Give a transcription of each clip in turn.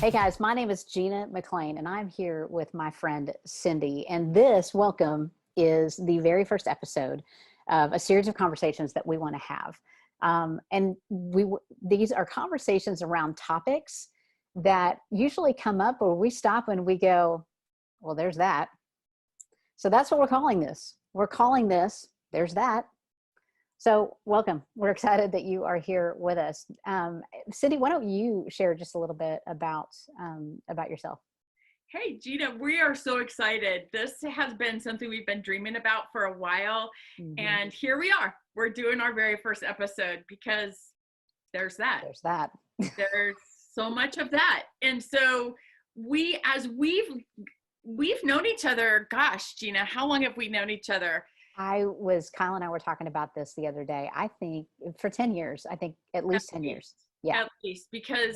Hey guys, my name is Gina McLean and I'm here with my friend Cindy. And this welcome is the very first episode of a series of conversations that we want to have. These are conversations around topics that usually come up where we stop and we go, well, there's that. So that's what we're calling this. We're calling this, there's that. So welcome. We're excited that you are here with us. Cindy, why don't you share just a little bit about yourself? Hey, Gina, we are so excited. This has been something we've been dreaming about for a while. Mm-hmm. And here we are. We're doing our very first episode because there's that. There's that. There's so much of that. And so we've known each other, gosh, Gina, how long have we known each other? Kyle and I were talking about this the other day. I think for 10 years, I think at least 10 years. Yeah. At least, because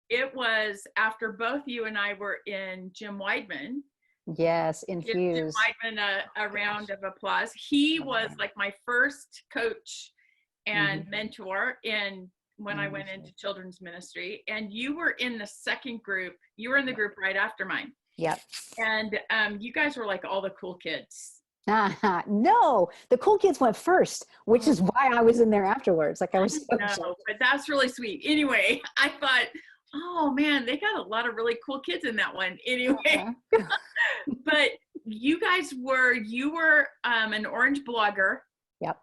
it was after both you and I were in Jim Weidman. Yes, infused. Give Jim Weidman a round of applause. He was like my first coach and mentor when I went into children's ministry. And you were in the second group. You were in the group right after mine. Yep. And you guys were like all the cool kids. No, the cool kids went first, which is why I was in there afterwards. Like I was so no, but that's really sweet. Anyway, I thought, oh man, they got a lot of really cool kids in that one. Anyway, but you were an orange blogger. Yep,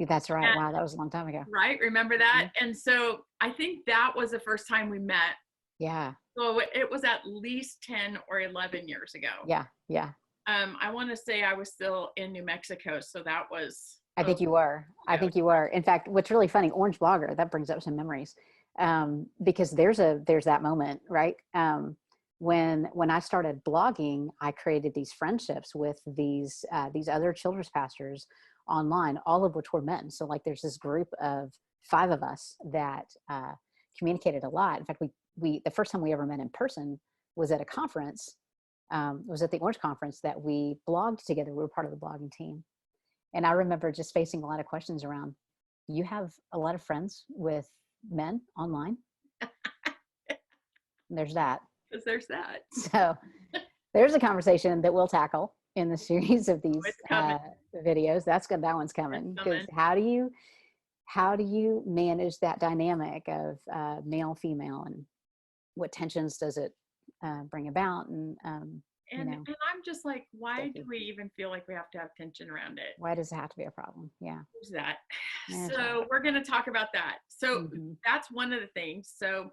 that's right. Wow, that was a long time ago. Right, remember that? And so I think that was the first time we met. Yeah. So it was at least 10 or 11 years ago. Yeah. I want to say I was still in New Mexico, so that was. I think you were. In fact, what's really funny, Orange Blogger, that brings up some memories, because there's that moment, right? When I started blogging, I created these friendships with these other children's pastors online, all of which were men. So like, there's this group of 5 of us that communicated a lot. In fact, we the first time we ever met in person was at a conference. It was at the Orange Conference that we blogged together. We were part of the blogging team. And I remember just facing a lot of questions around, you have a lot of friends with men online? There's that. Because there's that. So there's a conversation that we'll tackle in the series of these videos. That one's coming. Because how do you manage that dynamic of male, female, and what tensions does it bring about? And I'm just like, why do we even feel like we have to have tension around it? Why does it have to be a problem? Yeah. Who's that? So we're going to talk about that. So that's one of the things. So,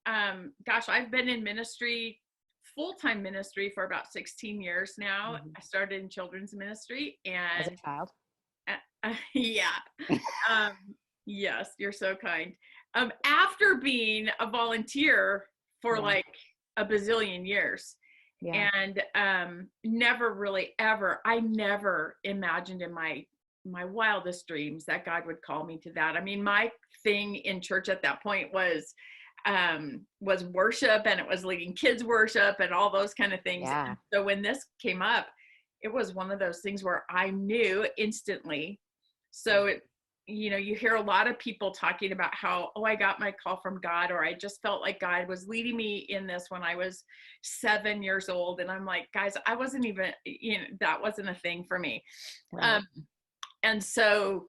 gosh, I've been in ministry, full-time ministry for about 16 years now. I started in children's ministry and as a child. Yeah. Yes, you're so kind. After being a volunteer for like a bazillion years. Yeah. And never really ever, I never imagined in my wildest dreams that God would call me to that. I mean, my thing in church at that point was worship, and it was leading kids worship and all those kind of things. Yeah. And so when this came up, it was one of those things where I knew instantly. So you hear a lot of people talking about how, I got my call from God, or I just felt like God was leading me in this when I was 7 years old. And I'm like, guys, I wasn't even, that wasn't a thing for me. Right. And so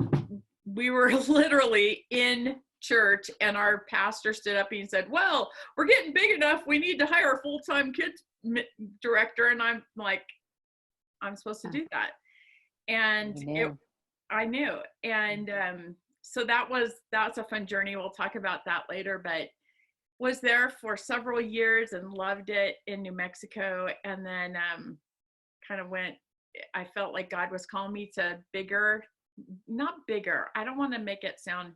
we were literally in church and our pastor stood up and said, well, we're getting big enough. We need to hire a full-time kids director. And I'm like, I'm supposed to do that. And I knew. And so that's a fun journey. We'll talk about that later, but was there for several years and loved it in New Mexico. And then I felt like God was calling me to not bigger. I don't want to make it sound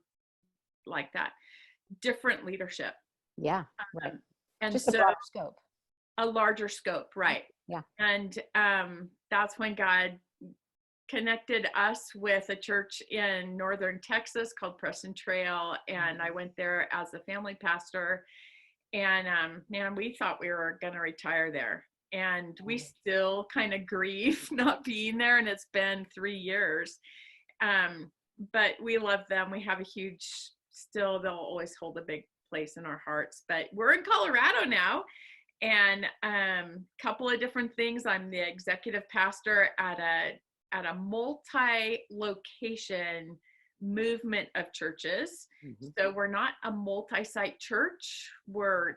like that. Different leadership. Yeah. Right. And just a broader scope. A larger scope. Right. Yeah. And that's when God connected us with a church in northern Texas called Preston Trail, and I went there as a family pastor. And man, we thought we were going to retire there, and we still kind of grieve not being there. And it's been 3 years, but we love them. We have a huge still, they'll always hold a big place in our hearts. But we're in Colorado now, and couple of different things. I'm the executive pastor at a multi-location movement of churches. So we're not a multi-site church. We're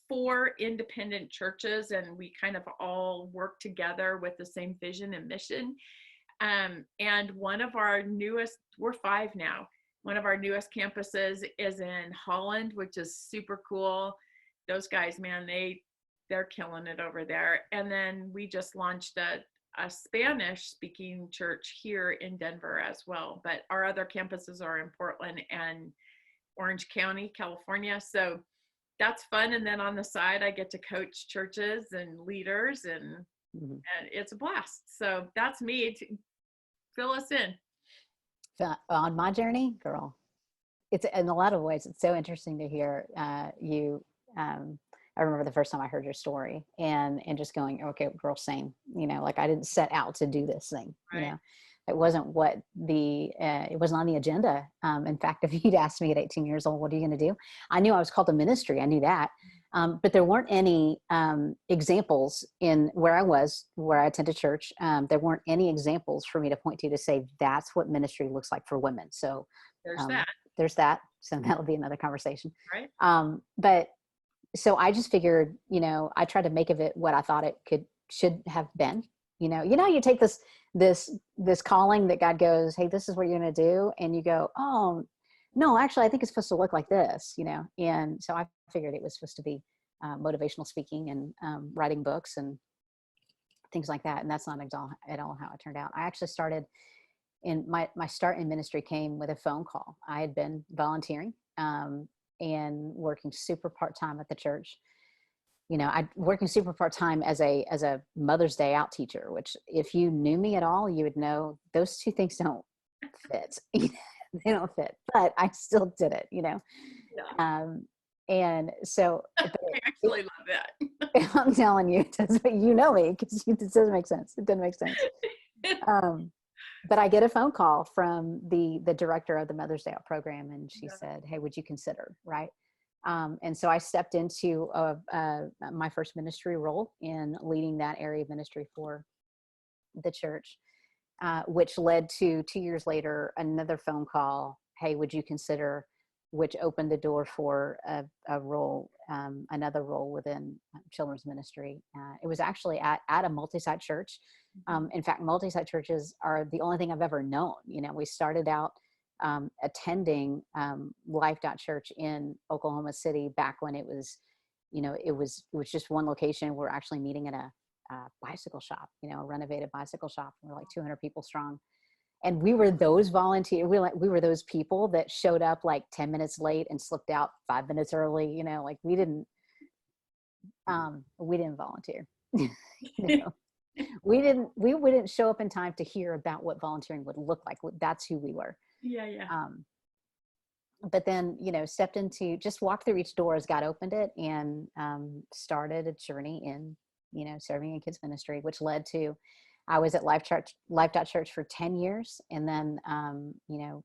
4 independent churches, and we kind of all work together with the same vision and mission. And one of our newest, we're 5 now. One of our newest campuses is in Holland, which is super cool. Those guys, man, they're killing it over there. And then we just launched a Spanish speaking church here in Denver as well. But our other campuses are in Portland and Orange County, California. So that's fun. And then on the side, I get to coach churches and leaders, and it's a blast. So that's me. Fill us in. On my journey, girl, it's in a lot of ways, it's so interesting to hear you. I remember the first time I heard your story and just going, okay, girl, same, like I didn't set out to do this thing, Right. It wasn't what it wasn't on the agenda. In fact, if you'd asked me at 18 years old, what are you going to do? I knew I was called to ministry. I knew that. But there weren't any examples in where I attended church. There weren't any examples for me to point to say, that's what ministry looks like for women. So there's that. So that'll be another conversation. Right. But so I just figured, I tried to make of it what I thought it should have been. You take this calling that God goes, hey, this is what you're going to do. And you go, oh, no, actually, I think it's supposed to look like this, And so I figured it was supposed to be motivational speaking and writing books and things like that. And that's not at all how it turned out. I actually started my start in ministry came with a phone call. I had been volunteering and working super part-time at the church. I working super part-time as a Mother's Day out teacher, which if you knew me at all, you would know those two things don't fit. They don't fit, but I still did it, Yeah. And so I actually love that. I'm telling you, you know me, because it doesn't make sense. It doesn't make sense. But I get a phone call from the director of the Mother's Day Out program, and she said, hey, would you consider, right? And so I stepped into my first ministry role in leading that area of ministry for the church, which led to 2 years later, another phone call, hey, would you consider, which opened the door for a role, another role within children's ministry. It was actually at a multi-site church. In fact, multi-site churches are the only thing I've ever known. We started out attending Life.Church in Oklahoma City back when it was just one location. We're actually meeting at a bicycle shop, a renovated bicycle shop. We're like 200 people strong. And we were those volunteers. We were those people that showed up like 10 minutes late and slipped out 5 minutes early. Like we didn't volunteer. We didn't show up in time to hear about what volunteering would look like. That's who we were. Yeah. But then, stepped into, just walked through each door as God opened it, and started a journey in, serving in kids ministry, which led to, I was at Life.Church for 10 years. And then,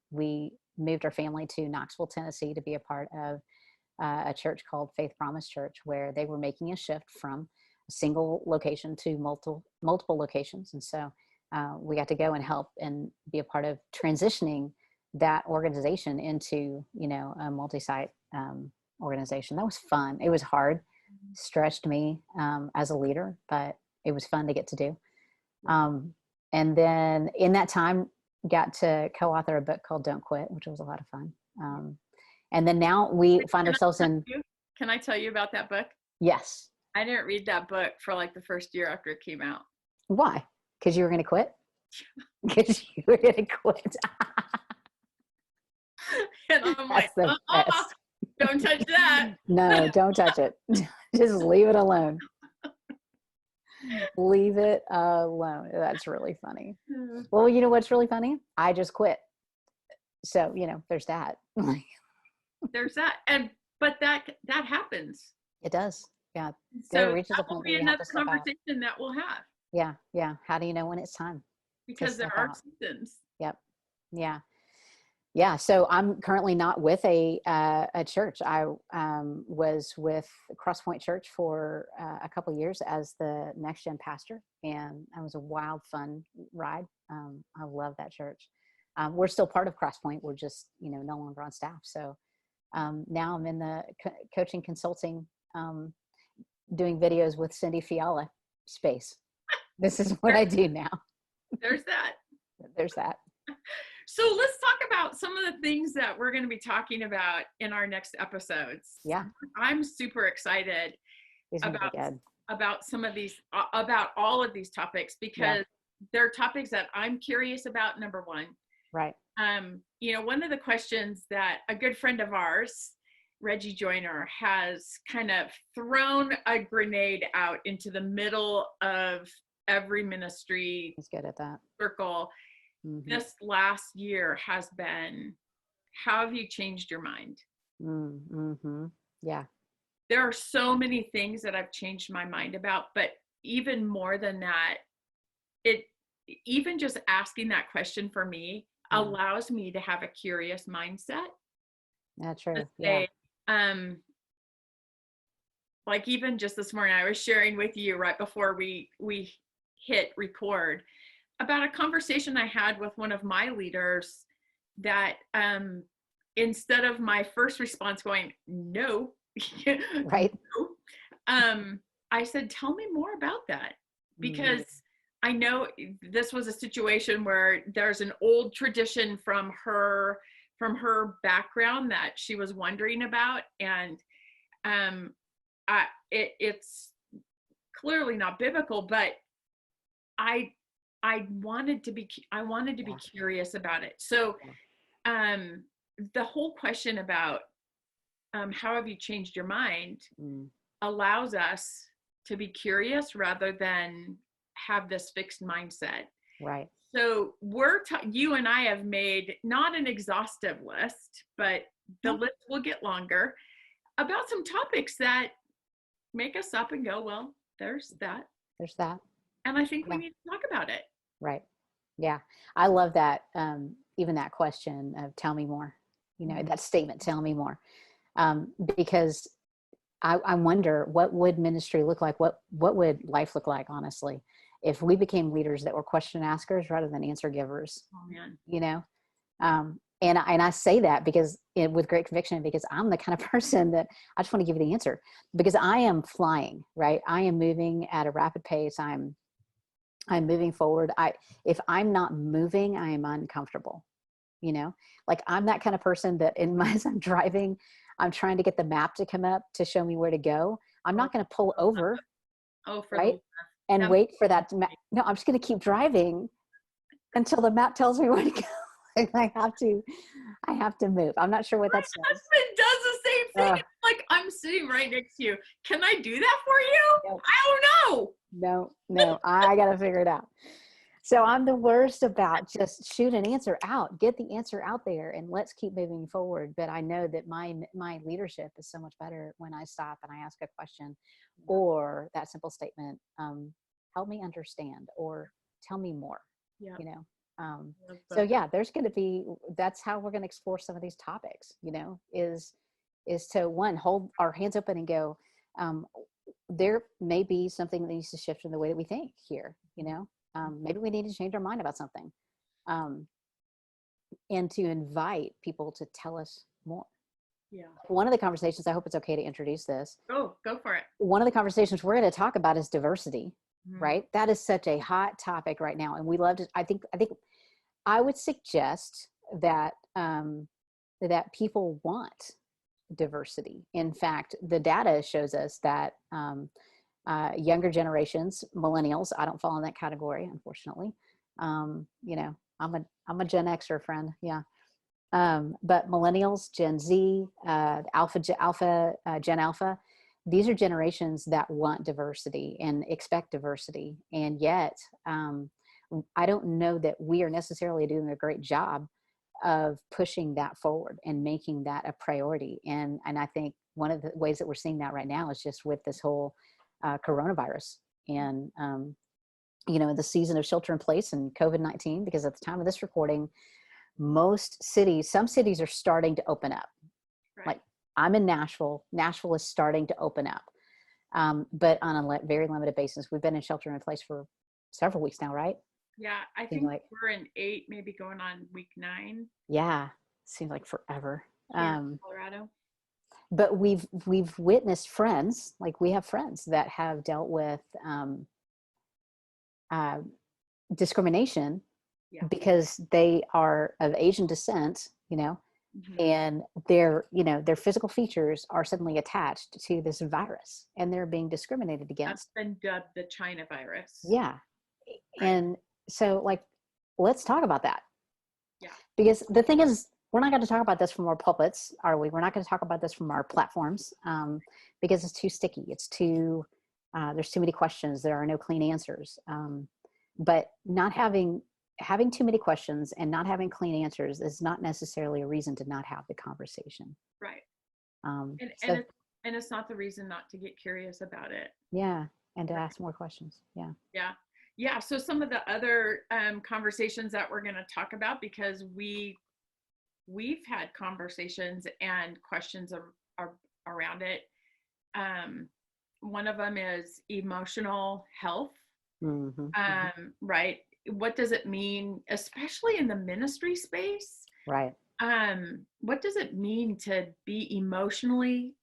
we moved our family to Knoxville, Tennessee to be a part of a church called Faith Promise Church, where they were making a shift from a single location to multiple locations. And so we got to go and help and be a part of transitioning that organization into, a multi-site organization. That was fun. It was hard, stretched me as a leader, but it was fun to get to do. And then in that time, got to co-author a book called Don't Quit, which was a lot of fun. And then now we find ourselves in. Can I tell you about that book? Yes. I didn't read that book for like the first year after it came out. Why? Because you were going to quit? Because you were going to quit. And I'm like, don't touch that. No, don't touch it. Just leave it alone. Leave it alone. That's really funny. Well, you know what's really funny? I just quit. So, there's that. There's that. But that happens. It does. Yeah. So that will be another conversation that we'll have. Yeah. Yeah. How do you know when it's time? Because there are seasons. Yep. Yeah. Yeah, so I'm currently not with a church. I was with Crosspoint Church for a couple years as the next gen pastor, and it was a wild, fun ride. I love that church. We're still part of Crosspoint. We're just no longer on staff. So now I'm in the coaching consulting, doing videos with Cindy Fiala space. This is what I do now. There's that. There's that. So let's talk about some of the things that we're going to be talking about in our next episodes. Yeah. I'm super excited about some of these, about all of these topics, because they're topics that I'm curious about, number one. Right. One of the questions that a good friend of ours, Reggie Joyner, has kind of thrown a grenade out into the middle of every ministry. He's good at that. Circle. Mm-hmm. This last year has been, how have you changed your mind? Mm-hmm. Yeah. There are so many things that I've changed my mind about, but even more than that, even just asking that question for me allows me to have a curious mindset. That's true. Say, like even just this morning, I was sharing with you right before we hit record about a conversation I had with one of my leaders that instead of my first response going, no, right. No, I said, tell me more about that, because I know this was a situation where there's an old tradition from her background that she was wondering about. And it's clearly not biblical, but I wanted to be curious about it. So the whole question about how have you changed your mind allows us to be curious rather than have this fixed mindset. Right. So you and I have made not an exhaustive list, but the list will get longer, about some topics that make us up and go, well, there's that. There's that. And I think we need to talk about it. Right. Yeah. I love that. Even that question of tell me more, that statement, tell me more. Because I wonder, what would ministry look like? What would life look like, honestly, if we became leaders that were question askers rather than answer givers? Oh man. And I say that because with great conviction, because I'm the kind of person that I just want to give you the answer, because I am flying, right? I am moving at a rapid pace. I'm moving forward. If I'm not moving, I am uncomfortable. Like I'm that kind of person that as I'm driving, I'm trying to get the map to come up to show me where to go. I'm not going to pull over, right? And wait for that. No, I'm just going to keep driving until the map tells me where to go. I have to move. I'm not sure what that says. My husband does the same thing. Like, I'm sitting right next to you. Can I do that for you? Nope. I don't know. No, I got to figure it out. So I'm the worst about just shoot an answer out, get the answer out there, and let's keep moving forward. But I know that my leadership is so much better when I stop and I ask a question, or that simple statement, help me understand, or tell me more. Yeah. So yeah, that's how we're going to explore some of these topics, is to hold our hands open and go, there may be something that needs to shift in the way that we think here, maybe we need to change our mind about something, and to invite people to tell us more. Yeah. One of the conversations, I hope it's okay to introduce this. Oh, go for it. One of the conversations we're going to talk about is diversity, right? That is such a hot topic right now. And we love to, I think I would suggest that, that people want diversity. In fact, the data shows us that, younger generations, millennials, I don't fall in that category, unfortunately. I'm a Gen Xer, friend. Yeah. But millennials, Gen Z, Gen Alpha, these are generations that want diversity and expect diversity. And yet, I don't know that we are necessarily doing a great job of pushing that forward and making that a priority. And I think one of the ways that we're seeing that right now is just with this whole coronavirus and, the season of shelter in place and COVID-19, because at the time of this recording, most cities, some cities are starting to open up. Right. Like I'm in Nashville. Nashville is starting to open up, but on a very limited basis. We've been in shelter in place for several weeks now, right? Yeah, I Seems think like, we're in 8, maybe going on week 9 yeah, seems like forever. here in Colorado. But we've witnessed friends, like we have friends that have dealt with uh, discrimination Yeah. because they are of Asian descent, Mhm. and their physical features are suddenly attached to this virus and they're being discriminated That's against. been dubbed the China virus. Yeah. Right. And so, like, let's talk about that. Yeah. Because the thing is, we're not going to talk about this from our pulpits, are we? We're not going to talk about this from our platforms, because it's too sticky. It's too, there's too many questions. There are no clean answers. But not having too many questions and not having clean answers is not necessarily a reason to not have the conversation. Right. Um, And so and it's not the reason not to get curious about it. yeah, and to ask more questions. Yeah. Yeah. Yeah. So some of the other conversations that we're going to talk about, because we've had conversations and questions around it. One of them is emotional health. Mm-hmm. Right. What does it mean, especially in the ministry space? Right. What does it mean to be emotionally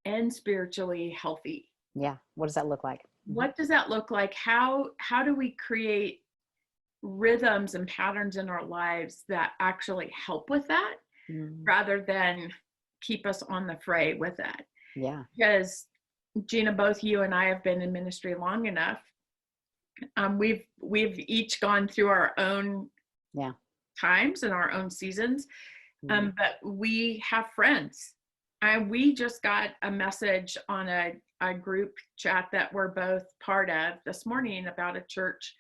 and spiritually healthy? Yeah. What does that look like? What does that look like? How do we create rhythms and patterns in our lives that actually help with that, rather than keep us on the fray with that? Yeah. Because Gina, both you and I have been in ministry long enough. We've each gone through our own times and our own seasons, but we have friends. And we just got a message on a group chat that we're both part of this morning about a church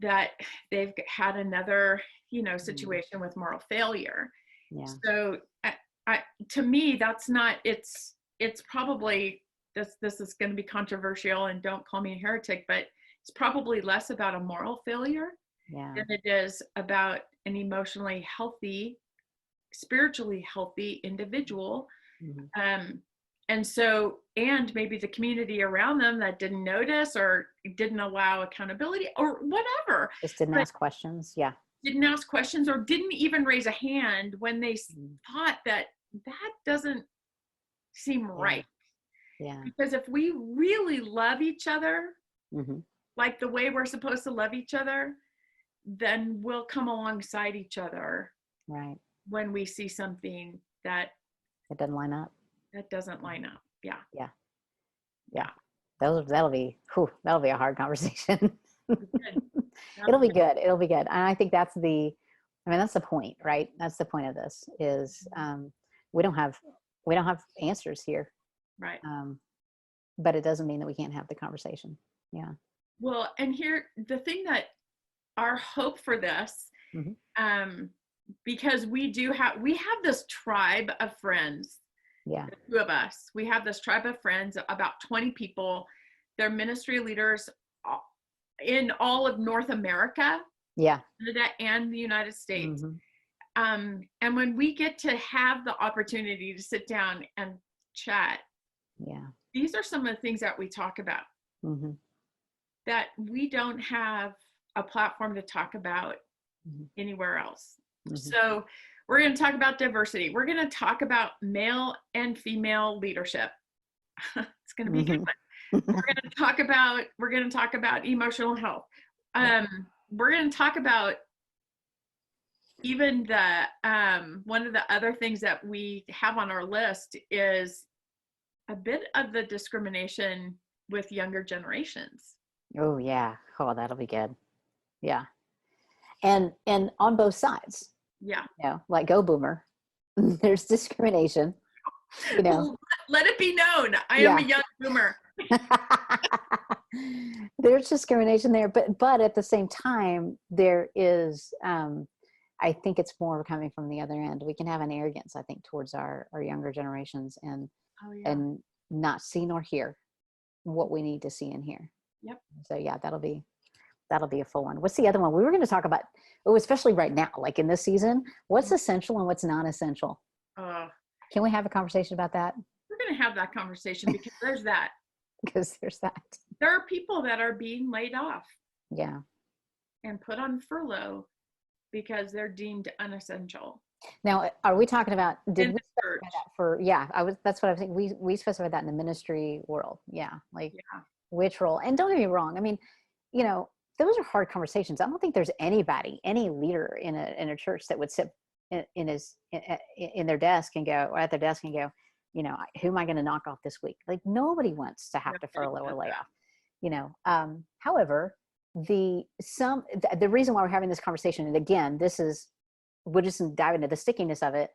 that they've had another, situation with moral failure. Yeah. So to me, that's not, it's probably, this is going to be controversial and don't call me a heretic, but it's probably less about a moral failure than it is about an emotionally healthy, spiritually healthy individual. And so, and maybe the community around them that didn't notice or didn't allow accountability or whatever. Just didn't ask questions. Yeah. Didn't ask questions or didn't even raise a hand when they thought that doesn't seem right. Yeah. Because if we really love each other, Mm-hmm. like the way we're supposed to love each other, then we'll come alongside each other. Right. When we see something that it doesn't line up. That doesn't line up. Yeah. Yeah. Yeah. That'll be a hard conversation. It'll be good. It'll be good. And I think that's the point, right? That's the point of this is, we don't have answers here. Right. But it doesn't mean that we can't have the conversation. Yeah. Well, and here, the thing that our hope for this, because we have this tribe of friends. Yeah. The two of us, we have this tribe of friends, about 20 people. They're ministry leaders in all of North America, Canada, and the United States. And when we get to have the opportunity to sit down and chat, these are some of the things that we talk about that we don't have a platform to talk about anywhere else. So we're going to talk about diversity. We're going to talk about male and female leadership. It's going to be a good one. We're going to talk about emotional health. We're going to talk about even the one of the other things that we have on our list is a bit of the discrimination with younger generations. Oh yeah. Oh, that'll be good. Yeah. And on both sides. Yeah. Like go boomer. There's discrimination. Well, let it be known. I am a young boomer. There's discrimination there, but at the same time, there is, I think it's more coming from the other end. We can have an arrogance, I think, towards our younger generations and not see nor hear what we need to see and hear. Yep. So yeah, that'll be That'll be a full one. What's the other one? We were going to talk about, oh, especially right now, like in this season, what's essential and what's non-essential? Uh, Can we have a conversation about that? we're going to have that conversation because there's that. Because there's that. There are people that are being laid off Yeah. and put on furlough because they're deemed unessential. Now, are we talking about, did In we the specify church. that for, yeah, that's what I was thinking. We specified that in the ministry world. Yeah. Like Yeah. which role? And don't get me wrong. I mean, you know, those are hard conversations. I don't think there's anybody, any leader in a church that would sit in their desk and go, or at their desk and go, you know, who am I going to knock off this week? Like nobody wants to have to furlough or lay off, you know. However, the reason why we're having this conversation, and again, we'll just dive into the stickiness of it.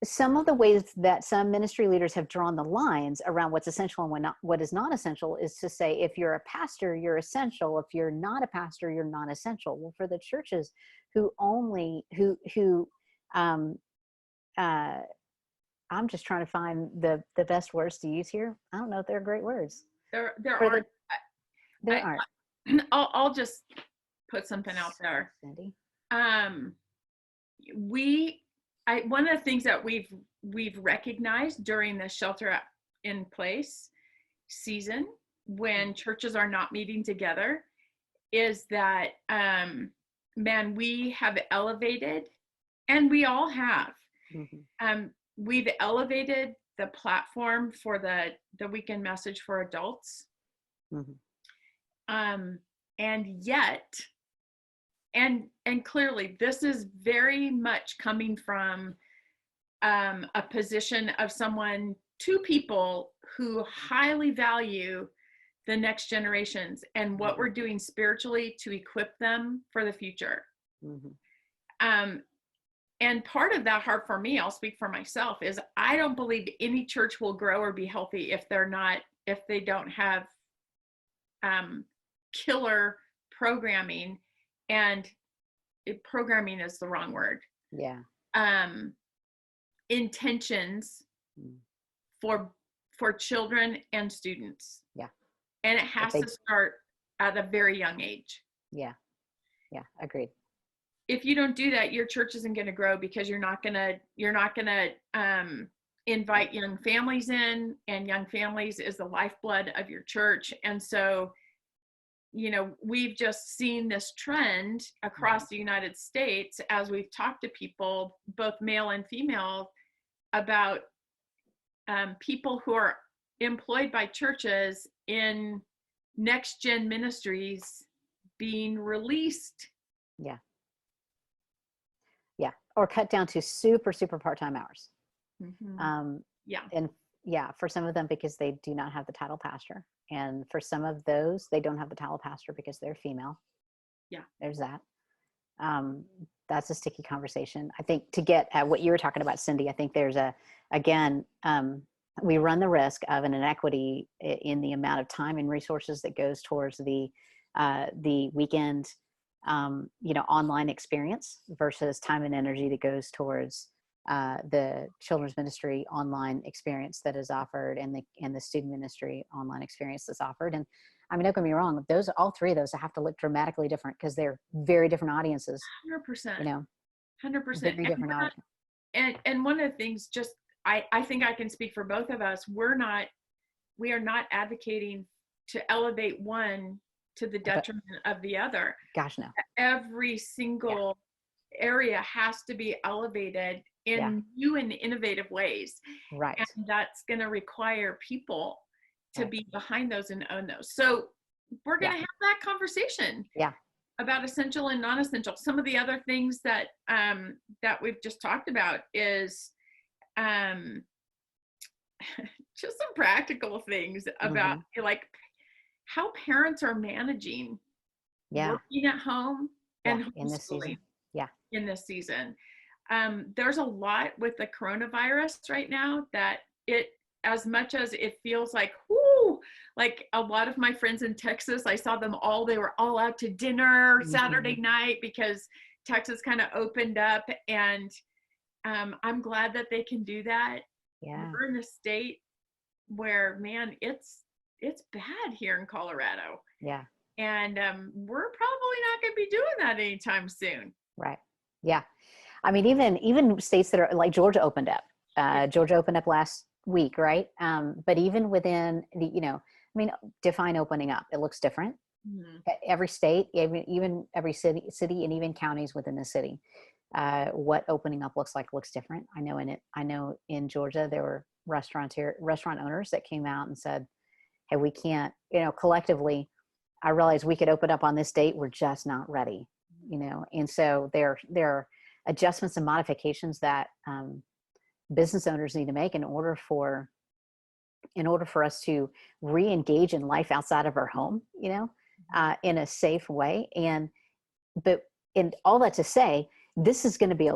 Some of the ways that some ministry leaders have drawn the lines around what's essential and what is not essential is to say, if you're a pastor, you're essential. If you're not a pastor, you're not essential. Well, for the churches who um, I'm just trying to find the best words to use here. I don't know if they're great words. There aren't. I'll just put something out there. Cindy. One of the things that we've recognized during the shelter in place season, when churches are not meeting together, is that man, we have elevated, and we all have. Mm-hmm. We've elevated the platform for the weekend message for adults. Mm-hmm. And yet, and clearly this is very much coming from a position of two people who highly value the next generations and what we're doing spiritually to equip them for the future. Mm-hmm. And part of that heart for me, I'll speak for myself, is I don't believe any church will grow or be healthy if they don't have killer programming. And programming is the wrong word. Yeah. Intentions for children and students. Yeah. And it has to start at a very young age. Yeah. Yeah. Agreed. If you don't do that, your church isn't going to grow, because you're not going to invite young families in, and young families is the lifeblood of your church. And so, you know, we've just seen this trend across the United States as we've talked to people, both male and female, about people who are employed by churches in next gen ministries being released. Yeah. Yeah. Or cut down to super part-time hours. Mm-hmm. Yeah. And yeah, for some of them, because they do not have the title pastor. And for some of those, they don't have the title pastor because they're female. Yeah. There's that. That's a sticky conversation. I think to get at what you were talking about, Cindy, I think there's we run the risk of an inequity in the amount of time and resources that goes towards the weekend, online experience versus time and energy that goes towards the children's ministry online experience that is offered, and the student ministry online experience that's offered. And I mean, don't get me wrong, all three of those have to look dramatically different because they're very different audiences. 100%. 100%. Very different audience. And one of the things, just I think I can speak for both of us. We are not advocating to elevate one to the detriment of the other. Gosh, no. Every single area has to be elevated in new and innovative ways. Right. And that's going to require people to be behind those and own those. So we're going to have that conversation. Yeah. About essential and non-essential. Some of the other things that we've just talked about is just some practical things about like how parents are managing working at home and in this season. Yeah. In this season. There's a lot with the coronavirus right now that as much as it feels like, whoo, like a lot of my friends in Texas, I saw them they were all out to dinner Saturday night because Texas kind of opened up, and I'm glad that they can do that. Yeah. We're in a state where, man, it's bad here in Colorado. Yeah. And we're probably not going to be doing that anytime soon. Right. Yeah. I mean, even states that are like Georgia opened up. Georgia opened up last week, right? But even within the, I mean, define opening up. It looks different. Mm-hmm. Every state, even every city, and even counties within the city, what opening up looks like looks different. I know in Georgia there were restaurant owners that came out and said, "Hey, we can't, collectively. I realize we could open up on this date. We're just not ready, And so there are adjustments and modifications that business owners need to make in order for us to re-engage in life outside of our home, in a safe way. But all that to say, this is going to be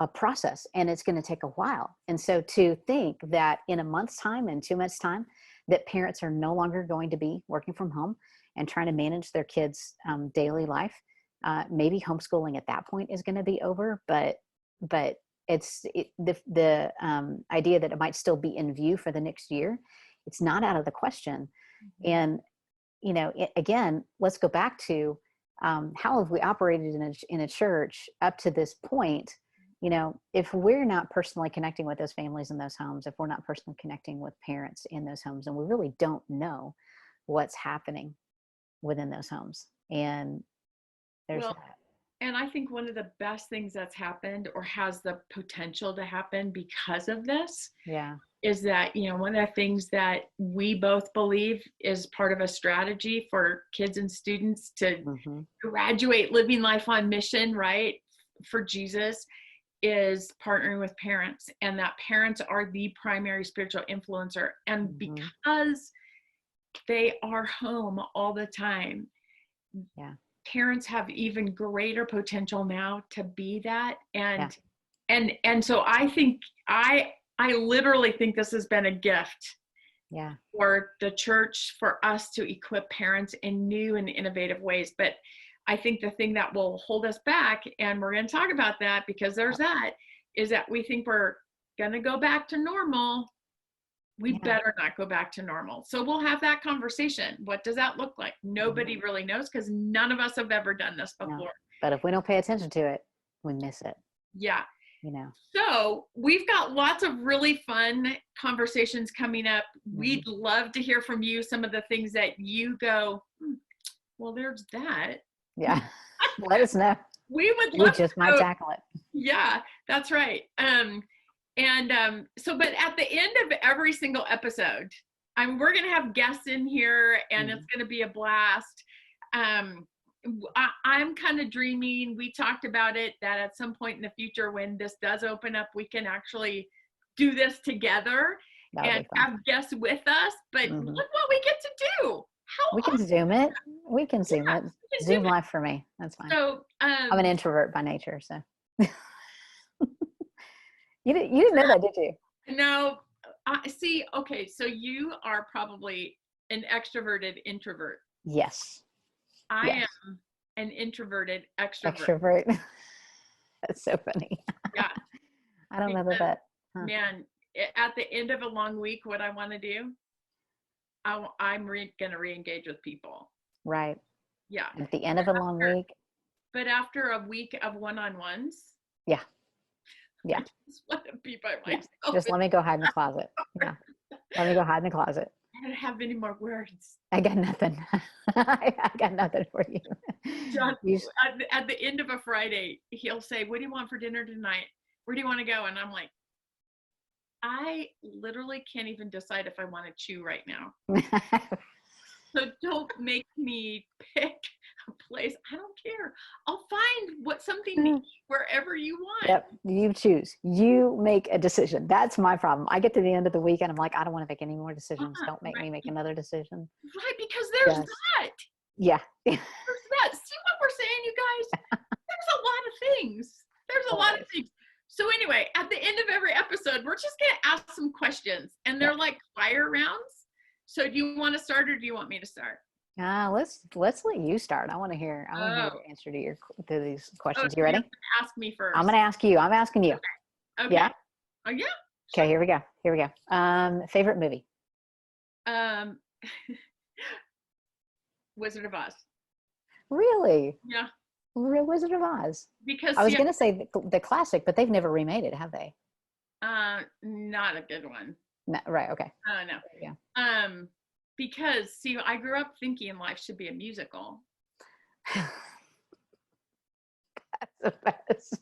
a process, and it's going to take a while. And so to think that in a month's time and 2 months' time, that parents are no longer going to be working from home and trying to manage their kids' daily life, maybe homeschooling at that point is going to be over, but the idea that it might still be in view for the next year, it's not out of the question. Mm-hmm. And again, let's go back to how have we operated in a church up to this point? If we're not personally connecting with those families in those homes, if we're not personally connecting with parents in those homes, and we really don't know what's happening within those homes. And there's that. And I think one of the best things that's happened, or has the potential to happen because of this, is that, one of the things that we both believe is part of a strategy for kids and students to mm-hmm. graduate living life on mission, right, for Jesus, is partnering with parents, and that parents are the primary spiritual influencer. And mm-hmm. because they are home all the time, parents have even greater potential now to be that. And so I think I literally think this has been a gift for the church, for us to equip parents in new and innovative ways. But I think the thing that will hold us back, and we're going to talk about that because there's that, is that we think we're going to go back to normal. We better not go back to normal. So we'll have that conversation. What does that look like? Nobody really knows, because none of us have ever done this before. No. But if we don't pay attention to it, we miss it. Yeah. So we've got lots of really fun conversations coming up. Mm-hmm. We'd love to hear from you, some of the things that you go, well, there's that. Yeah. Let us know. We would love to might tackle it. Yeah, that's right. So, but at the end of every single episode, we're going to have guests in here, and it's going to be a blast. I'm kind of dreaming, we talked about it, that at some point in the future, when this does open up, we can actually do this together and have guests with us. But look what we get to do. We can Zoom it. We can Zoom it. Zoom live for me. That's fine. So I'm an introvert by nature, so. You didn't know that, did you? No. See, okay, so you are probably an extroverted introvert. Yes. I am an introverted extrovert. Extrovert. That's so funny. Yeah. I don't know that. Huh. Man, at the end of a long week, what I want to do, I'm going to re-engage with people. Right. Yeah. At the end of a long week. But after a week of one-on-ones. Yeah. I just want to be by myself. Just let me go hide in the closet. Yeah. Let me go hide in the closet. I don't have any more words. I got nothing. I got nothing for you. John, at the end of a Friday, he'll say, what do you want for dinner tonight? Where do you want to go? And I'm like, I literally can't even decide if I want to chew right now. So don't make me pick a place. I don't care. I'll find something to eat wherever you want. Yep. You choose. You make a decision. That's my problem. I get to the end of the week and I'm like, I don't want to make any more decisions. Don't make me make another decision. Right, because there's that. Yeah. There's that. See what we're saying, you guys? There's a lot of things. There's a lot of things. So anyway, at the end of every episode, we're just going to ask some questions, and they're like fire rounds. So do you want to start, or do you want me to start? Let's let you start. I want to hear the answer to these questions. You ready? Ask me first. I'm going to ask you. I'm asking you. Okay. Yeah. Oh yeah. Okay. Here we go. Favorite movie? Wizard of Oz. Really? Yeah. Real Wizard of Oz. Because I was see, going to say the classic, but they've never remade it, have they? not a good one. No, right. Okay. No. Yeah. Because see, I grew up thinking life should be a musical. That's the best.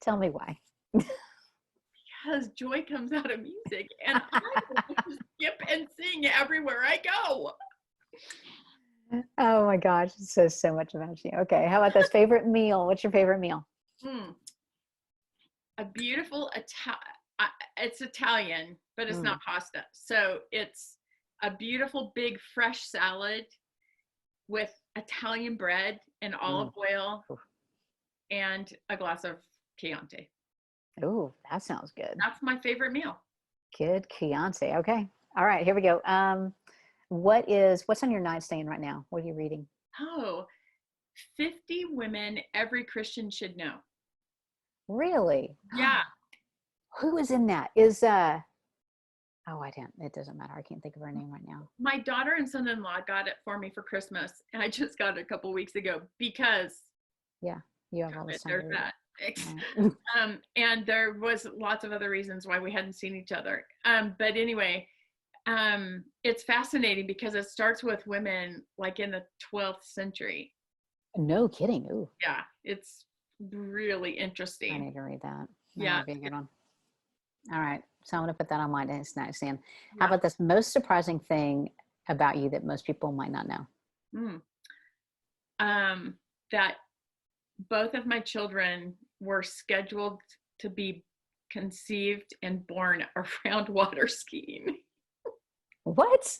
Tell me why. Because joy comes out of music, and I want to skip and sing everywhere I go. Oh my gosh, it says so much about you. Okay, how about this favorite meal? What's your favorite meal? A beautiful it's Italian, but it's not pasta. So it's a beautiful big fresh salad with Italian bread and olive oil and a glass of Chianti. Oh, that sounds good. That's my favorite meal. Good Chianti. Okay. All right, here we go. What's on your nightstand right now? What are you reading? Oh, 50 Women Every Christian Should Know. Really? Yeah. Who is in that? It doesn't matter. I can't think of her name right now. My daughter and son-in-law got it for me for Christmas, and I just got it a couple weeks ago because you have all this time. There's that. And there was lots of other reasons why we hadn't seen each other. But anyway, it's fascinating because it starts with women like in the 12th century. No kidding. Ooh. Yeah, it's really interesting. I need to read that. Yeah. That'd be a good one. All right. So I'm going to put that on my nightstand. How about this most surprising thing about you that most people might not know? That both of my children were scheduled to be conceived and born around water skiing. What?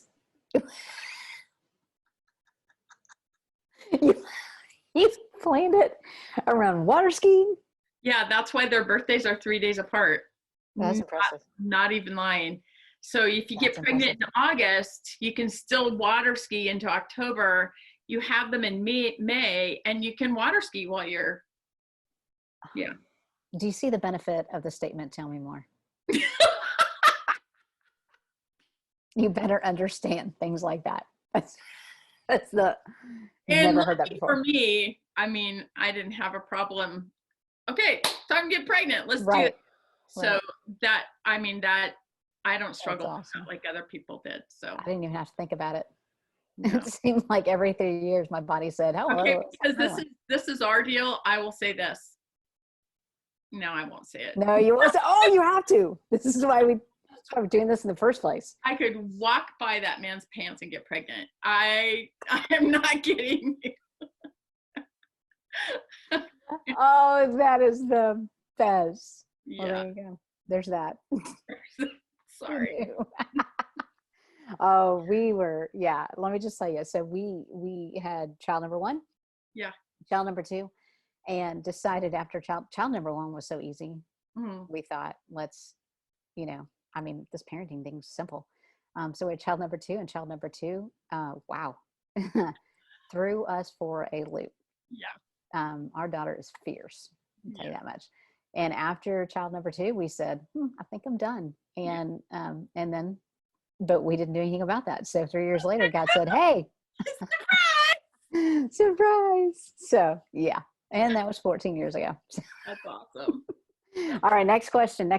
You planned it around water skiing? Yeah, that's why their birthdays are 3 days apart. That's impressive. Not even lying. So if you get pregnant in August, you can still water ski into October. You have them in May, and you can water ski while you're, yeah. Do you see the benefit of the statement, tell me more? You better understand things like that. Never heard that before. For me, I mean, I didn't have a problem. Okay, time to get pregnant. Let's do it. So that I don't struggle with that like other people did. So I didn't even have to think about it. No. It seemed like every 3 years my body said, "Hello." Okay, because this is our deal. I will say this. No, I won't say it. No, you won't say. Oh, you have to. This is why we're doing this in the first place. I could walk by that man's pants and get pregnant. I am not kidding you. Oh, that is the best. Yeah. Well, there you go. There's that. Sorry. Oh, let me just tell you. So we had child number 1. Yeah. Child number 2, and decided after child number 1 was so easy. We thought, let's, this parenting thing's simple. So we had child number 2, and child number 2, wow, threw us for a loop. Yeah. Our daughter is fierce. I'll tell you that much. And after child number 2, we said, I think I'm done. And then, but we didn't do anything about that. So 3 years later, God said, hey, surprise. So yeah. And that was 14 years ago. That's awesome. All right. Next question.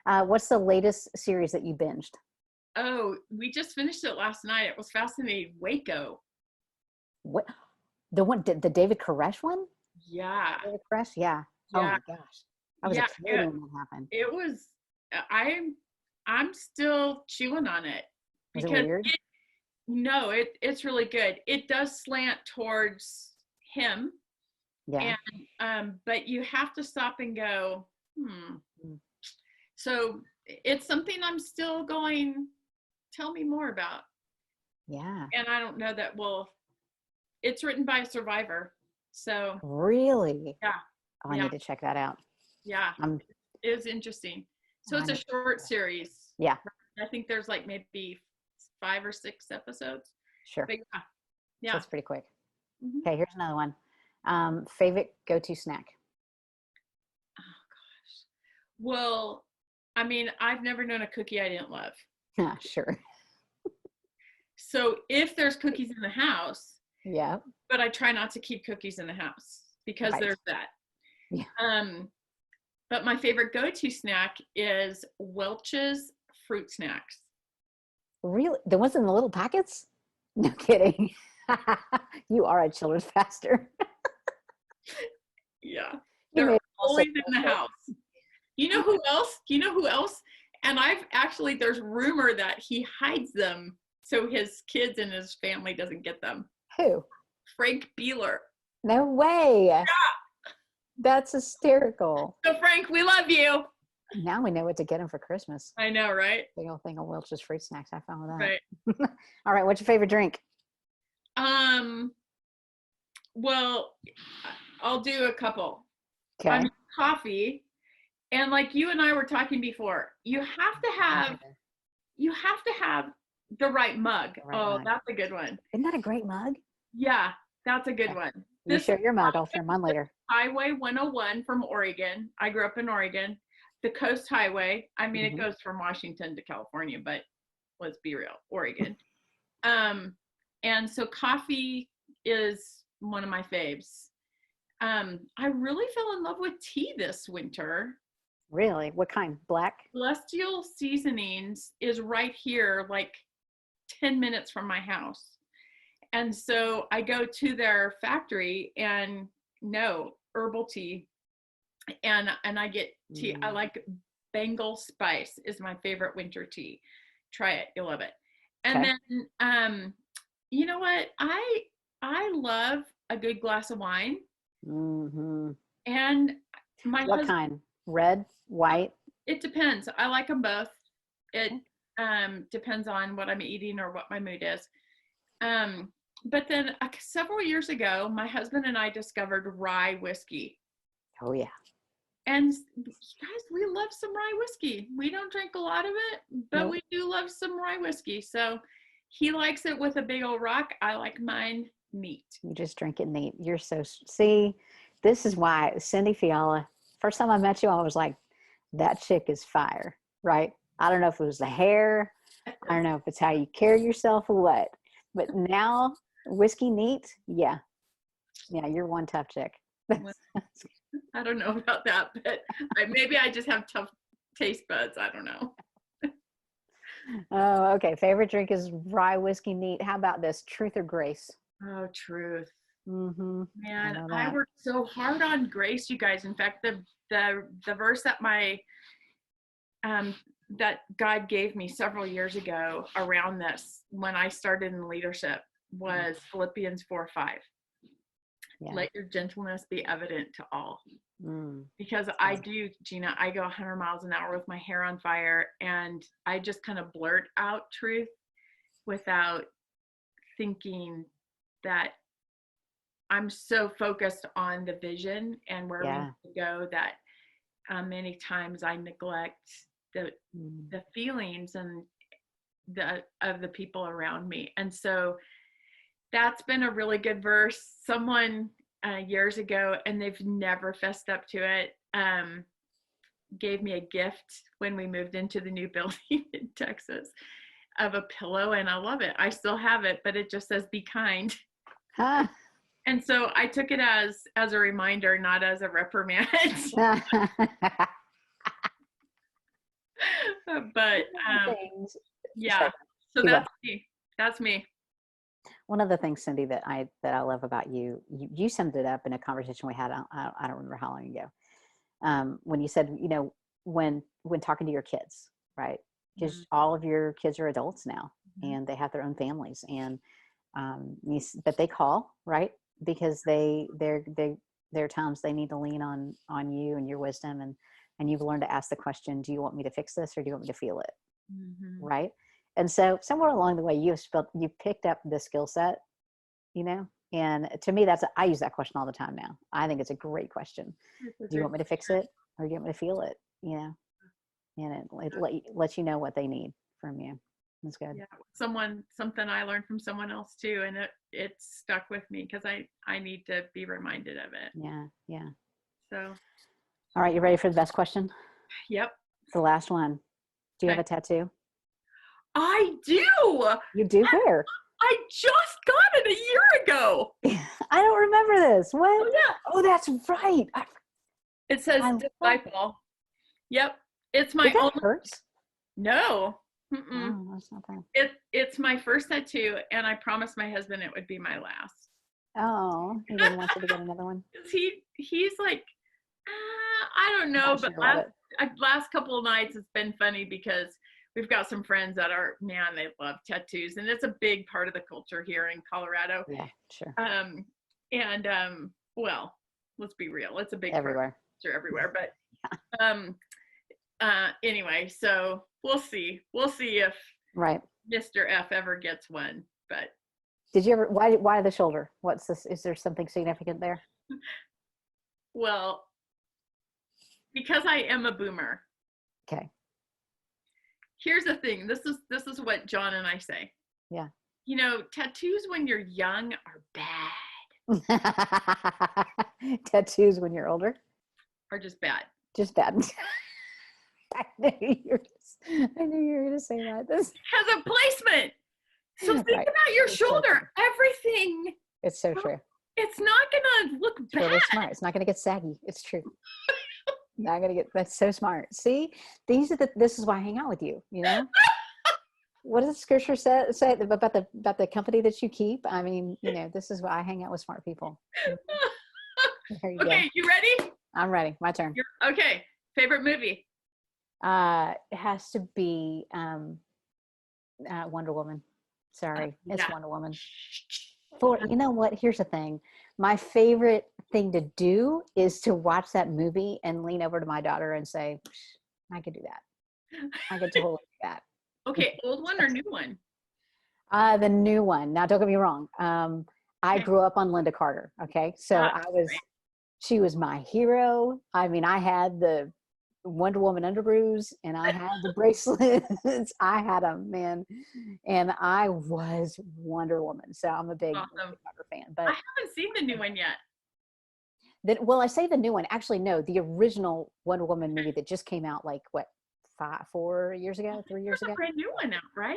What's the latest series that you binged? Oh, we just finished it last night. It was fascinating. Waco. What? The one, the David Koresh one? Yeah. David Koresh? Yeah. Oh my gosh. I was a kid when that happened. It was, I'm still chewing on it. Is it weird? No, it's really good. It does slant towards him. Yeah. And, but you have to stop and go, So it's something I'm still going, tell me more about. Yeah. And I don't know that it's written by a survivor. So. Really? Yeah. Oh, I need to check that out. Yeah. It was interesting. So it's a short series. Yeah. I think there's like maybe 5 or 6 episodes. Sure. But yeah. So it's pretty quick. Okay, here's another one. Favorite go-to snack? Oh gosh. Well, I mean, I've never known a cookie I didn't love. Sure. So if there's cookies in the house, Yeah. but I try not to keep cookies in the house because Right. there's that. Yeah. But my favorite go-to snack is Welch's fruit snacks. Really? The ones in the little packets? No kidding. You are a children's pastor. Yeah, You they're made also. always in the house. You know who else? You know who else? And I've actually, there's rumor that he hides them so his kids and his family doesn't get them. Who? Frank Beeler. No way. Yeah. That's hysterical. So Frank, we love you. Now we know what to get him for Christmas. I know, right? Big old thing of Welch's fruit snacks. I found with that. Right. All right. What's your favorite drink? Well, I'll do a couple. Okay. I mean, coffee. And like you and I were talking before, you have to have the right mug. The right mug. That's a good one. Isn't that a great mug? Yeah, that's a good one. You share your mug. I'll share mine later. Highway 101 from Oregon. I grew up in Oregon. The Coast Highway. I mean, it goes from Washington to California, but let's be real, Oregon. And so coffee is one of my faves. I really fell in love with tea this winter. Really? What kind? Black? Celestial Seasonings is right here, like 10 minutes from my house. And so I go to their factory and herbal tea. And I get tea. I like Bengal Spice is my favorite winter tea. Try it. You'll love it. And then, you know what? I love a good glass of wine. Mm-hmm. And what kind? Red, white? It depends. I like them both. It depends on what I'm eating or what my mood is. But then several years ago, my husband and I discovered rye whiskey. Oh yeah. And guys, we love some rye whiskey. We don't drink a lot of it, but we do love some rye whiskey. So he likes it with a big old rock. I like mine neat. You just drink it neat. You're so, see, this is why Cindy Fiala, first time I met you, I was like, that chick is fire, right? I don't know if it was the hair. I don't know if it's how you carry yourself or what, but now whiskey neat. Yeah. You're one tough chick. I don't know about that, but maybe I just have tough taste buds. I don't know. Oh, okay. Favorite drink is rye whiskey neat. How about this? Truth or grace? Oh, truth. Mm-hmm. Man, I worked so hard on grace, you guys. In fact, the verse that that God gave me several years ago around this when I started in leadership was Philippians 4:5. Yeah. Let your gentleness be evident to all. Because I do, Gina, I go 100 miles an hour with my hair on fire, and I just kind of blurt out truth without thinking that I'm so focused on the vision and where we need to go that many times I neglect the feelings and of the people around me. And so that's been a really good verse. Someone years ago, and they've never fessed up to it, gave me a gift when we moved into the new building in Texas of a pillow, and I love it. I still have it, but it just says "Be kind." Huh. And so I took it as a reminder, not as a reprimand. But yeah, so that's me. One of the things, Cindy, that I love about you summed it up in a conversation we had. I don't remember how long ago. When you said, when talking to your kids, right? Because all of your kids are adults now, and they have their own families, and but they call, right? Because there are times they need to lean on you and your wisdom, and you've learned to ask the question, do you want me to fix this or do you want me to feel it? Right? And so somewhere along the way, you picked up the skill set, and to me, I use that question all the time now. I think it's a great question. Do you want me to fix it or do you want me to feel it? And it lets you know what they need from you. That's good. Yeah, something I learned from someone else too, and it stuck with me because I need to be reminded of it. Yeah. So. All right, you ready for the best question? Yep. It's the last one. Do you have a tattoo? I do. You do? Where? I just got it a year ago. I don't remember this. What? Oh yeah. Oh, that's right. It says I love disciple. Yep. It's Did my that only. hurt? No. Mm-mm. Oh, that's not bad. It's my first tattoo, and I promised my husband it would be my last. Oh, he didn't want you to get another one? He's like, I don't know, Gosh, but you love it. last couple of nights it's been funny because we've got some friends that are, man, they love tattoos, and it's a big part of the culture here in Colorado. Yeah, sure. Well, let's be real, it's a big Everywhere. part of the culture everywhere. But anyway, so we'll see if Right. Mr. F ever gets one. But Did you ever? Why the shoulder? What's this? Is there something significant there? well, because I am a boomer. Okay. Here's the thing. This is what John and I say. Yeah. You know, tattoos when you're young are bad. Tattoos when you're older Are just bad. just bad. I knew you were going to say that. This has a placement. So think right. about your It's shoulder. Everything. It's so true. It's not gonna look It's bad. really smart. It's not going to get saggy. It's true. Not going to get. That's so smart. See, this is why I hang out with you. You know. What does the scripture say about the company that you keep? I mean, you know, this is why I hang out with smart people. There you Okay, go. you ready? I'm ready. My turn. Okay. Favorite movie? It has to be Wonder Woman. Sorry, it's yeah. Wonder Woman. You know what? Here's the thing. My favorite thing to do is to watch that movie and lean over to my daughter and say, I could do that. I could totally do that. Okay, old one or new one? The new one. Now, don't get me wrong. I Okay. grew up on Linda Carter. Okay. So she was my hero. I mean, I had the Wonder Woman underoos and I had the bracelets. I had them, man. And I was Wonder Woman. So I'm a big Awesome. Linda Carter fan. But I haven't seen the new one yet. Well, I say the new one. Actually, no, the original Wonder Woman movie that just came out like what, 4 years ago, 3 years ago. There's a brand new one out, right?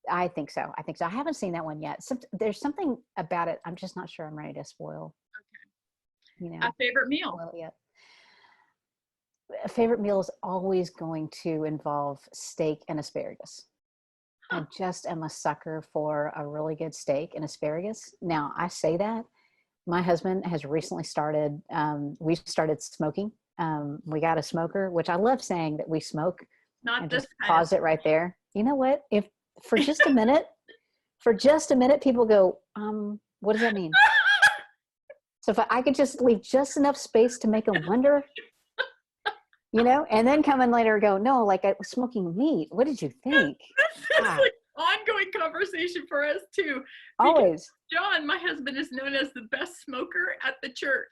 I think so. I haven't seen that one yet. There's something about it. I'm just not sure I'm ready to spoil. Okay. You know, a favorite meal. Spoil it yet. A favorite meal is always going to involve steak and asparagus. Huh. I just am a sucker for a really good steak and asparagus. Now, I say that. My husband has recently started, we started smoking. We got a smoker, which I love saying that we smoke. Not and this just pause it right there. You know what? If for just a minute, people go, what does that mean? So if I could just leave just enough space to make them wonder, you know, and then come in later and go, no, like I was smoking meat. What did you think? That's like ongoing conversation for us too. Always. John, my husband, is known as the best smoker at the church.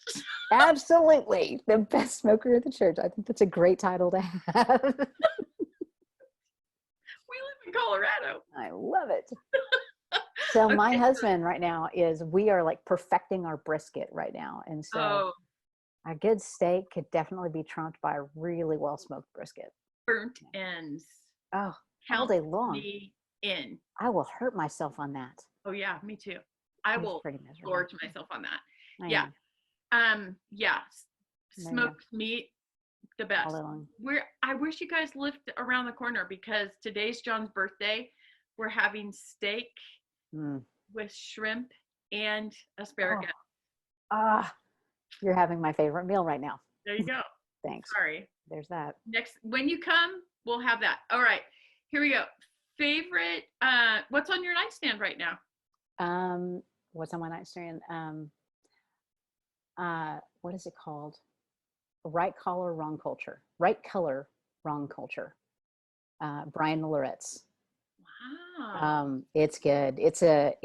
Absolutely. The best smoker at the church. I think that's a great title to have. We live in Colorado. I love it. So okay. My husband right now we are like perfecting our brisket right now. And so a good steak could definitely be trumped by a really well smoked brisket. Burnt ends. Oh, all day long. In. I will hurt myself on that. Oh yeah, me too. I will gorge myself on that. Yeah. Yeah. Smoked meat, the best. I wish you guys lived around the corner because today's John's birthday. We're having steak with shrimp and asparagus. You're having my favorite meal right now. There you go. Thanks. Sorry. There's that. When you come, we'll have that. All right. Here we go. Favorite, what's on your nightstand right now? What's on my nightstand? What is it called? Right color, wrong culture. Right color, wrong culture. Brian Loretz. Wow. It's good. It's a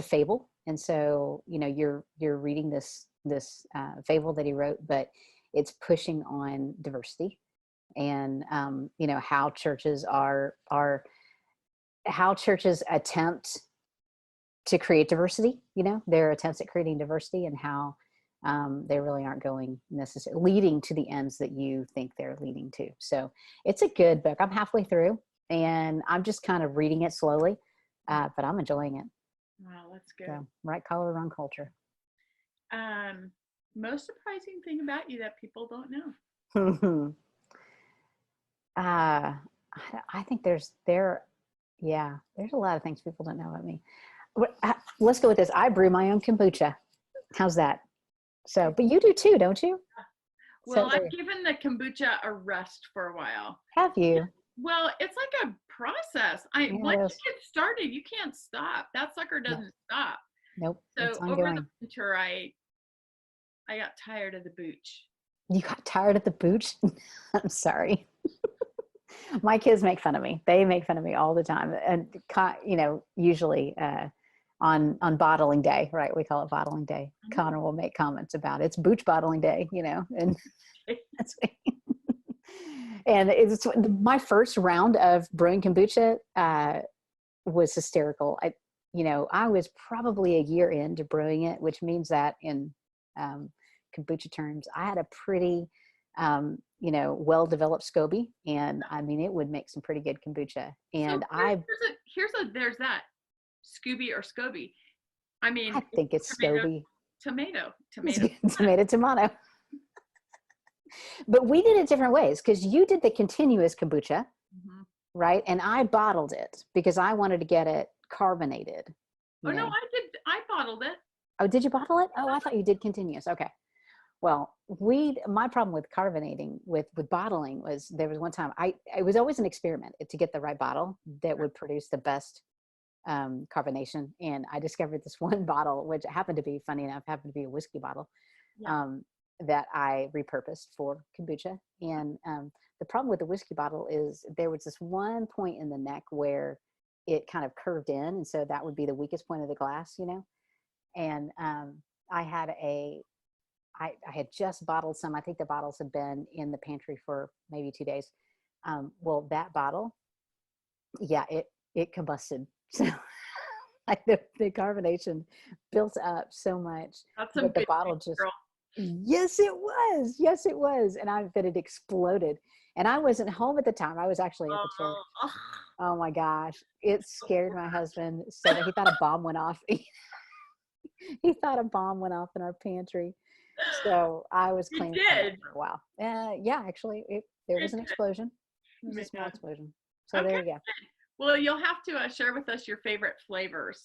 fable. And so, you know, you're reading this fable that he wrote, but it's pushing on diversity and, you know, how churches attempt to create diversity, you know, their attempts at creating diversity and how they really aren't going necessarily leading to the ends that you think they're leading to. So it's a good book. I'm halfway through and I'm just kind of reading it slowly, but I'm enjoying it. Wow, that's good. So, right color, wrong culture. Most surprising thing about you that people don't know? I think there's a lot of things people don't know about me. Let's go with this. I brew my own kombucha. How's that? So, but you do too, don't you? Well, So I've given the kombucha a rest for a while. have you? Well, it's like a process. Once you get started, you can't stop. That sucker doesn't stop. Nope. So over the winter, I got tired of the booch. You got tired of the booch? I'm sorry. My kids make fun of me. They make fun of me all the time. And, usually on bottling day, right? We call it bottling day. Mm-hmm. Connor will make comments about it's booch bottling day, and that's and it's my first round of brewing kombucha was hysterical. I was probably a year into brewing it, which means that in kombucha terms, I had a pretty well-developed SCOBY, and I mean, it would make some pretty good kombucha. And there's that Scooby or SCOBY. I mean, I think it's SCOBY. Tomato. Tomato. But we did it different ways, because you did the continuous kombucha, mm-hmm. right? And I bottled it because I wanted to get it carbonated. No, I did. I bottled it. Oh, did you bottle it? Oh, I thought you did continuous. Okay. Well, my problem with carbonating with bottling was there was one time it was always an experiment to get the right bottle that would produce the best carbonation. And I discovered this one bottle, which happened to be, funny enough, happened to be a whiskey bottle that I repurposed for kombucha. And the problem with the whiskey bottle is there was this one point in the neck where it kind of curved in. And so that would be the weakest point of the glass, And I had just bottled some. I think the bottles had been in the pantry for maybe 2 days. Well, that bottle, it combusted. So like the carbonation built up so much that the bottle just, girl. Yes, it was. And but it exploded. And I wasn't home at the time. I was actually at the church. Oh my gosh. It scared my husband so that he thought a bomb went off. He thought a bomb went off in our pantry. So I was cleaning it for a while. Actually, there was an explosion. It was a small explosion. So there you go. Well, you'll have to share with us your favorite flavors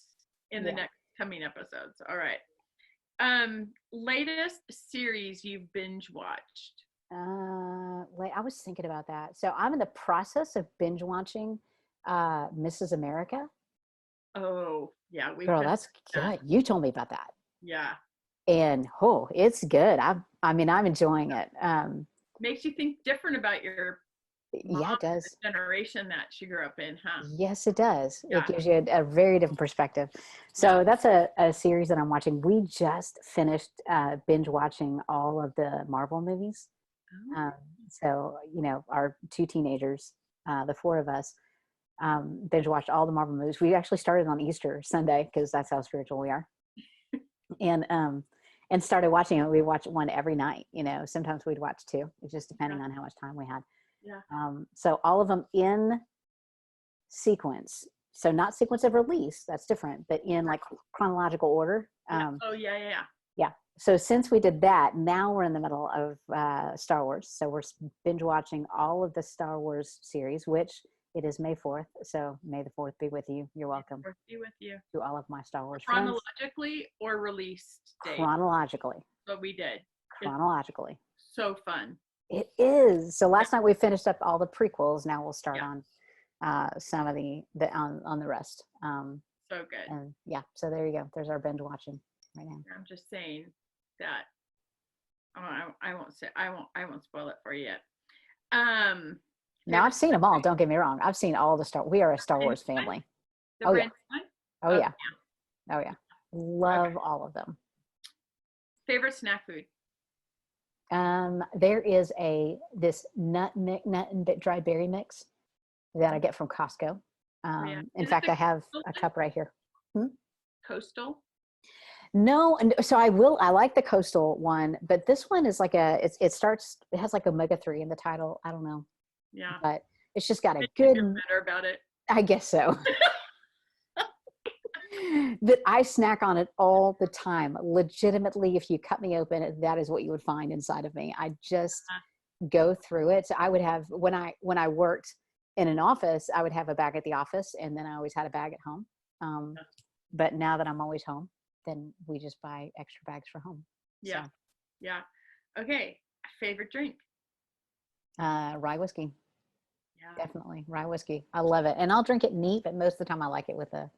in the next coming episodes. All right. Latest series you've binge watched? I was thinking about that. So I'm in the process of binge watching Mrs. America. Oh, yeah. Girl, that's good. You told me about that. Yeah. And it's good. I'm enjoying it. Makes you think different about your mom, it does. the generation that she grew up in, huh? Yes, it does. Yeah. It gives you a very different perspective. So that's a series that I'm watching. We just finished binge watching all of the Marvel movies. Oh. So our two teenagers, the four of us, binge watched all the Marvel movies. We actually started on Easter Sunday because that's how spiritual we are. And started watching it. We watch one every night. Sometimes we'd watch two, just depending on how much time we had. Yeah. So all of them in sequence. So not sequence of release, that's different, but in like chronological order. Yeah. So since we did that, now we're in the middle of Star Wars. So we're binge watching all of the Star Wars series, which it is May 4th. So May the 4th be with you. You're welcome. May the 4th be with you. To all of my Star Wars chronologically friends. Or release date? Chronologically. What we did. Chronologically. It's so fun. It is. So last night we finished up all the prequels. Now we'll start on some of the on the rest. So good. And so there you go. There's our binge watching right now. I'm just saying that. I won't spoil it for you yet. Now I've seen them all. Don't get me wrong. I've seen all the we are a Star Wars family. The brand one? Oh yeah. Love all of them. Favorite snack food? There is this nut and dry berry mix that I get from Costco. In fact, I have a cup right here. Coastal? No, and so I like the Coastal one, but this one is like it has like omega-3 in the title. I don't know. Yeah. But It's just got a Make you good, feel better about it. I guess so. That I snack on it all the time. Legitimately, if you cut me open, that is what you would find inside of me. I just go through it. So I would have, when I worked in an office, I would have a bag at the office, and then I always had a bag at home. But now that I'm always home, then we just buy extra bags for home. Yeah. So, Yeah. Okay. Favorite drink? rye whiskey. Yeah. Definitely rye whiskey. I love it. And I'll drink it neat, but most of the time I like it with a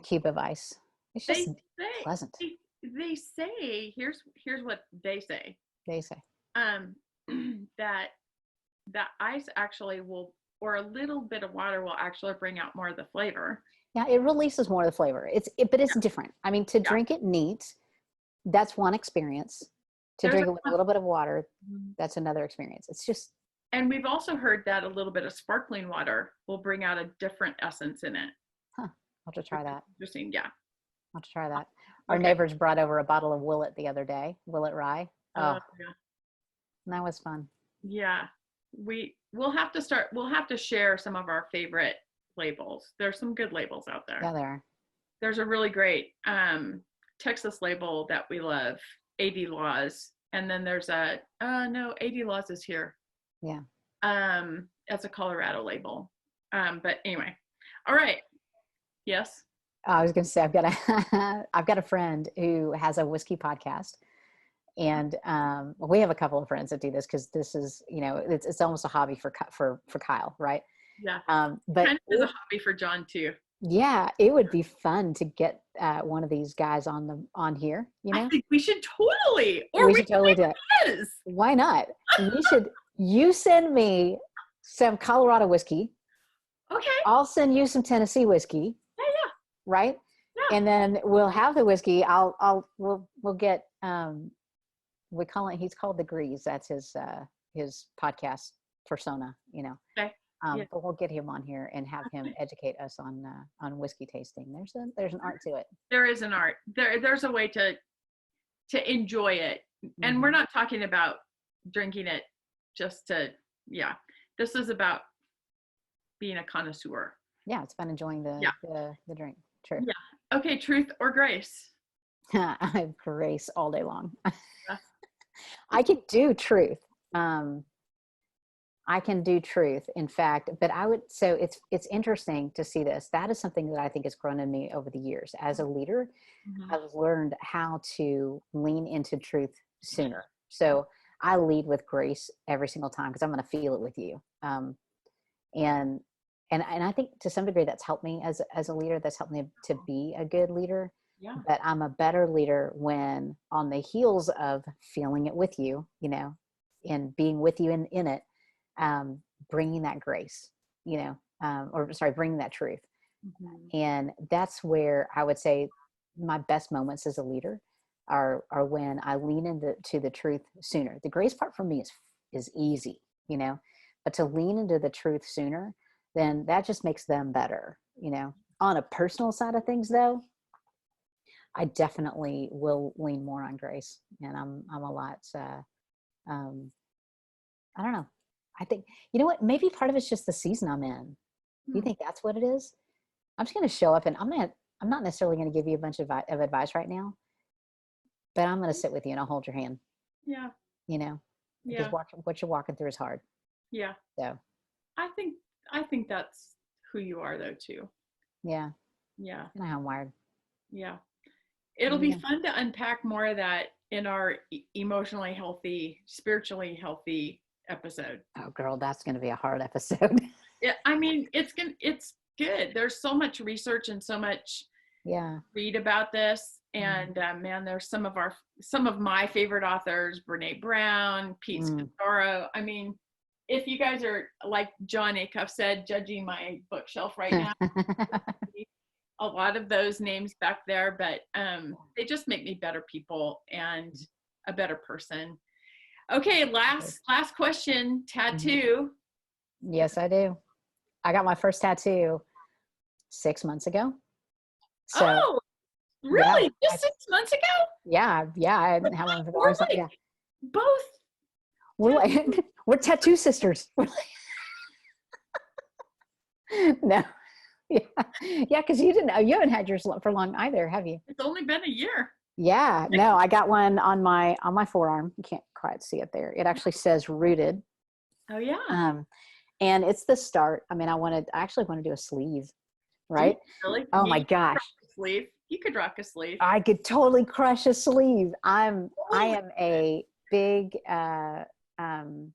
cube of ice. It's just pleasant. They say, here's what they say. They say. That ice actually will, or a little bit of water will actually bring out more of the flavor. Yeah, it releases more of the flavor. But it's different. I mean, to drink it neat, that's one experience. To drink it with a little bit of water, that's another experience. It's just. And we've also heard that a little bit of sparkling water will bring out a different essence in it. I'll have to try that. Interesting. Yeah. I'll have to try that. Our neighbors brought over a bottle of Willet the other day, Willet Rye. Oh, yeah. That was fun. Yeah. We'll have to share some of our favorite labels. There's some good labels out there. Yeah, there are. There's a really great Texas label that we love, 80 Laws. And then there's no, 80 Laws is here. Yeah. That's a Colorado label. But anyway. All right. Yes. I was going to say, I've got a friend who has a whiskey podcast, and we have a couple of friends that do this, because this is, it's almost a hobby for Kyle, right? Yeah. But kind of is a hobby for John too. Yeah, it would be fun to get one of these guys on here. I think we should totally, we should totally do it. Why not? You send me some Colorado whiskey. Okay. I'll send you some Tennessee whiskey. Yeah. Right? Yeah. And then we'll have the whiskey. We'll get, he's called The Grease. That's his podcast persona, Okay. But we'll get him on here and have him educate us on whiskey tasting. There's an art to it. There is an art. There's a way to enjoy it. Mm-hmm. And we're not talking about drinking it just to, this is about being a connoisseur. Yeah, it's fun enjoying the drink. True. Yeah. Okay, truth or grace? I have grace all day long. I can do truth. I can do truth, in fact, but so it's interesting to see this. That is something that I think has grown in me over the years. As a leader, I've learned how to lean into truth sooner. So I lead with grace every single time, because I'm going to feel it with you. And I think to some degree that's helped me as a leader. That's helped me to be a good leader. Yeah. But I'm a better leader when, on the heels of feeling it with you, and being with you in it, bringing that grace, bringing that truth. Mm-hmm. And that's where I would say my best moments as a leader are when I lean into the truth sooner. The grace part for me is easy, but to lean into the truth sooner, then that just makes them better. On a personal side of things, though, I definitely will lean more on grace, and I'm a lot, I don't know. I think, what, maybe part of it's just the season I'm in. Do you think that's what it is? I'm just going to show up, and I'm not necessarily going to give you a bunch of advice right now, but I'm going to sit with you and I'll hold your hand. Yeah. Because what you're walking through is hard. Yeah. So I think that's who you are, though, too. Yeah. Yeah. And how I'm wired. Yeah. It'll be fun to unpack more of that in our emotionally healthy, spiritually healthy episode. Oh, girl, that's going to be a hard episode. Yeah, I mean, it's good. There's so much research and so much read about this. And man, there's some of my favorite authors, Brene Brown, Pete Scazzaro. I mean, if you guys are, like John Acuff said, judging my bookshelf right now, a lot of those names back there, but they just make me better people and a better person. Okay, last question. Tattoo. Yes, I do. I got my first tattoo 6 months ago. So, oh, really? Just 6 months ago? Yeah. I didn't have one for the last time. Yeah. Both. We're tattoo sisters. No. Yeah. Yeah. Cause you haven't had yours for long either, have you? It's only been a year. Yeah. No, I got one on my forearm. You can't quite see it there. It actually says rooted. Oh yeah. Um, and it's the start. I mean, I actually want to do a sleeve, Do you right? really? Oh Yeah, my you could rock gosh. a sleeve. You could rock a sleeve. I could totally crush a sleeve. I Holy am a big, um,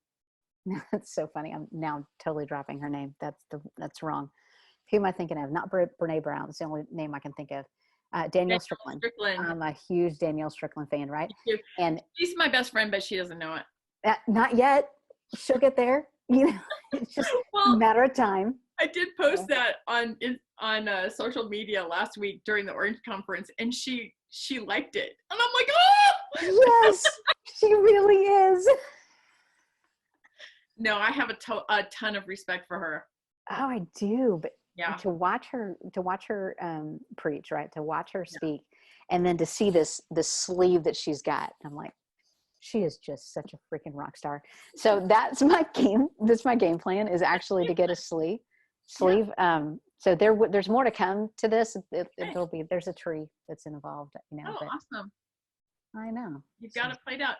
that's so funny. I'm now totally dropping her name. That's wrong. Who am I thinking of? Not Brene Brown. It's the only name I can think of. Danielle Danielle Strickland. Strickland. I'm a huge Danielle Strickland fan, right? Too. And She's my best friend, but she doesn't know it. not yet. She'll get there. It's just a Well, matter of time. I did post that on social media last week during the Orange Conference, and she liked it, and I'm like, oh! Yes, she really is. No, I have a ton of respect for her. Oh, I do. But Yeah. to watch her preach, right? To watch her speak, and then to see this sleeve that she's got, I'm like, she is just such a freaking rock star. So that's my game. That's my game plan, is actually to get a sleeve. So there's more to come to this. There's a tree that's involved, Oh, but awesome. I know. You've got it played out.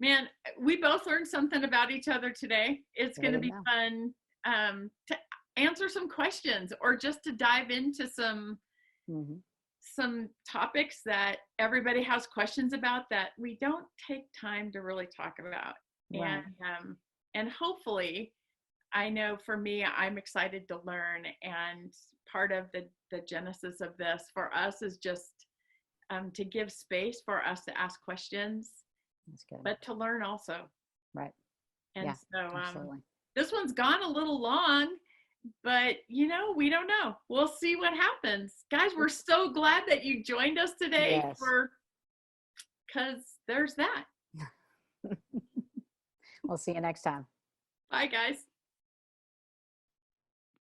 Man, we both learned something about each other today. It's going to be fun to answer some questions, or just to dive into some topics that everybody has questions about that we don't take time to really talk about. Right. And hopefully, I know for me, I'm excited to learn, and part of the genesis of this for us is just to give space for us to ask questions. That's good. But to learn also. Right. And this one's gone a little long, but we don't know. We'll see what happens. Guys, we're so glad that you joined us today because there's that. We'll see you next time. Bye, guys.